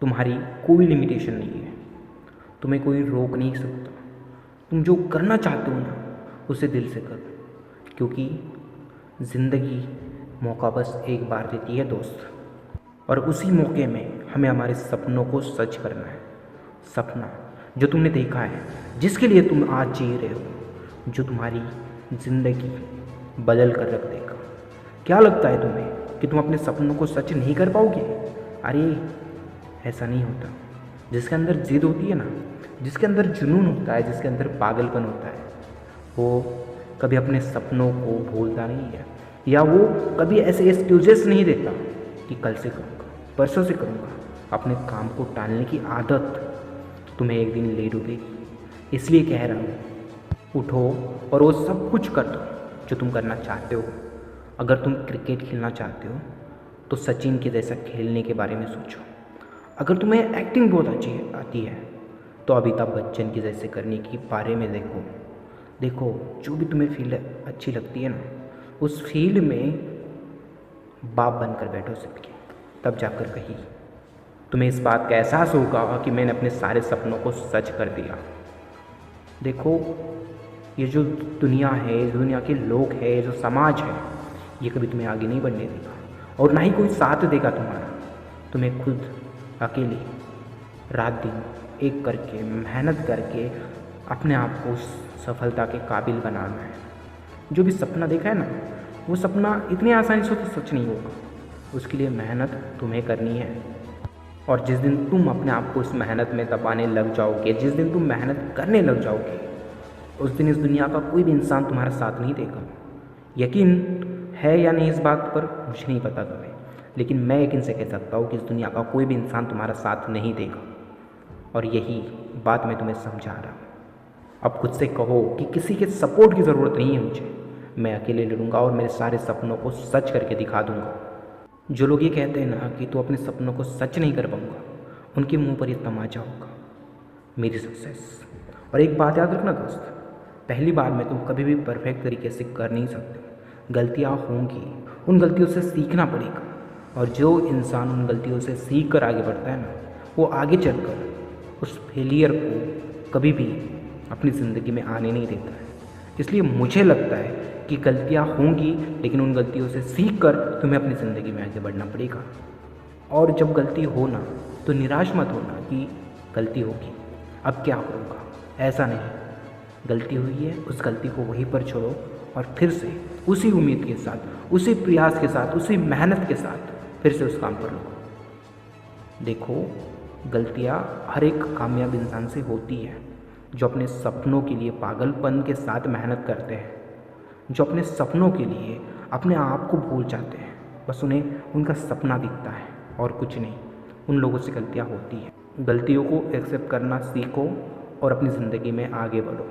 तुम्हारी कोई लिमिटेशन नहीं है, तुम्हें कोई रोक नहीं सकता। तुम जो करना चाहते हो ना, उसे दिल से करो, क्योंकि ज़िंदगी मौका बस एक बार देती है दोस्त, और उसी मौके में हमें हमारे सपनों को सच करना है। सपना जो तुमने देखा है, जिसके लिए तुम आज जी रहे हो, जो तुम्हारी ज़िंदगी बदल कर रख देगा। क्या लगता है तुम्हें कि तुम अपने सपनों को सच नहीं कर पाओगे? अरे ऐसा नहीं होता। जिसके अंदर जिद होती है ना, जिसके अंदर जुनून होता है, जिसके अंदर पागलपन होता है, वो कभी अपने सपनों को भूलता नहीं है, या वो कभी ऐसे एक्सक्यूजेस नहीं देता कि कल से करूँगा, परसों से करूँगा। अपने काम को टालने की आदत तुम्हें एक दिन ले डूबेगी। इसलिए कह रहा हूँ, उठो और वो सब कुछ कर दो जो तुम करना चाहते हो। अगर तुम क्रिकेट खेलना चाहते हो तो सचिन के जैसा खेलने के बारे में सोचो। अगर तुम्हें एक्टिंग बहुत अच्छी आती है तो अमिताभ बच्चन की जैसे करने के बारे में देखो जो भी तुम्हें फील्ड अच्छी लगती है ना, उस फील्ड में बाप बनकर बैठो सबके। तब जाकर कहीं तुम्हें इस बात का एहसास होगा कि मैंने अपने सारे सपनों को सच कर दिया। देखो, ये जो दुनिया है, जो दुनिया के लोग हैं, जो समाज है, ये कभी तुम्हें आगे नहीं बढ़ने देगा, और ना ही कोई साथ देगा तुम्हारा। तुम्हें खुद अकेले रात दिन एक करके मेहनत करके अपने आप को उस सफलता के काबिल बनाना है। जो भी सपना देखा है ना, वो सपना इतनी आसानी से तो सच नहीं होगा। उसके लिए मेहनत तुम्हें करनी है, और जिस दिन तुम अपने आप को इस मेहनत में दबाने लग जाओगे, जिस दिन तुम मेहनत करने लग जाओगे, उस दिन इस दुनिया का कोई भी इंसान तुम्हारा साथ नहीं देगा। यकीन है या नहीं इस बात पर मुझे नहीं पता तुम्हें, लेकिन मैं यकीन से कह सकता हूँ कि इस दुनिया का कोई भी इंसान तुम्हारा साथ नहीं देगा, और यही बात मैं तुम्हें समझा रहा हूँ। अब खुद से कहो कि किसी के सपोर्ट की ज़रूरत नहीं है मुझे, मैं अकेले लड़ूंगा और मेरे सारे सपनों को सच करके दिखा दूंगा। जो लोग ये कहते हैं ना कि तू अपने सपनों को सच नहीं कर पाऊंगा, उनके मुंह पर ये तमाचा होगा मेरी सक्सेस। और एक बात याद रखना दोस्त, पहली बार में तुम कभी भी परफेक्ट तरीके से कर नहीं सकते। गलतियाँ होंगी, उन गलतियों से सीखना पड़ेगा, और जो इंसान उन गलतियों से सीख कर आगे बढ़ता है ना, वो आगे चलकर उस फेलियर को कभी भी अपनी ज़िंदगी में आने नहीं देता है। इसलिए मुझे लगता है कि गलतियाँ होंगी, लेकिन उन गलतियों से सीख कर तुम्हें अपनी ज़िंदगी में आगे बढ़ना पड़ेगा। और जब गलती हो ना, तो निराश मत होना कि गलती होगी, अब क्या करूँगा। ऐसा नहीं, गलती हुई है, उस गलती को वहीं पर छोड़ो और फिर से उसी उम्मीद के साथ, उसी प्रयास के साथ, उसी मेहनत के साथ फिर से उस काम पर लगो। देखो, गलतियाँ हर एक कामयाब इंसान से होती है, जो अपने सपनों के लिए पागलपन के साथ मेहनत करते हैं, जो अपने सपनों के लिए अपने आप को भूल जाते हैं। बस उन्हें उनका सपना दिखता है और कुछ नहीं। उन लोगों से गलतियाँ होती हैं। गलतियों को एक्सेप्ट करना सीखो और अपनी ज़िंदगी में आगे बढ़ो।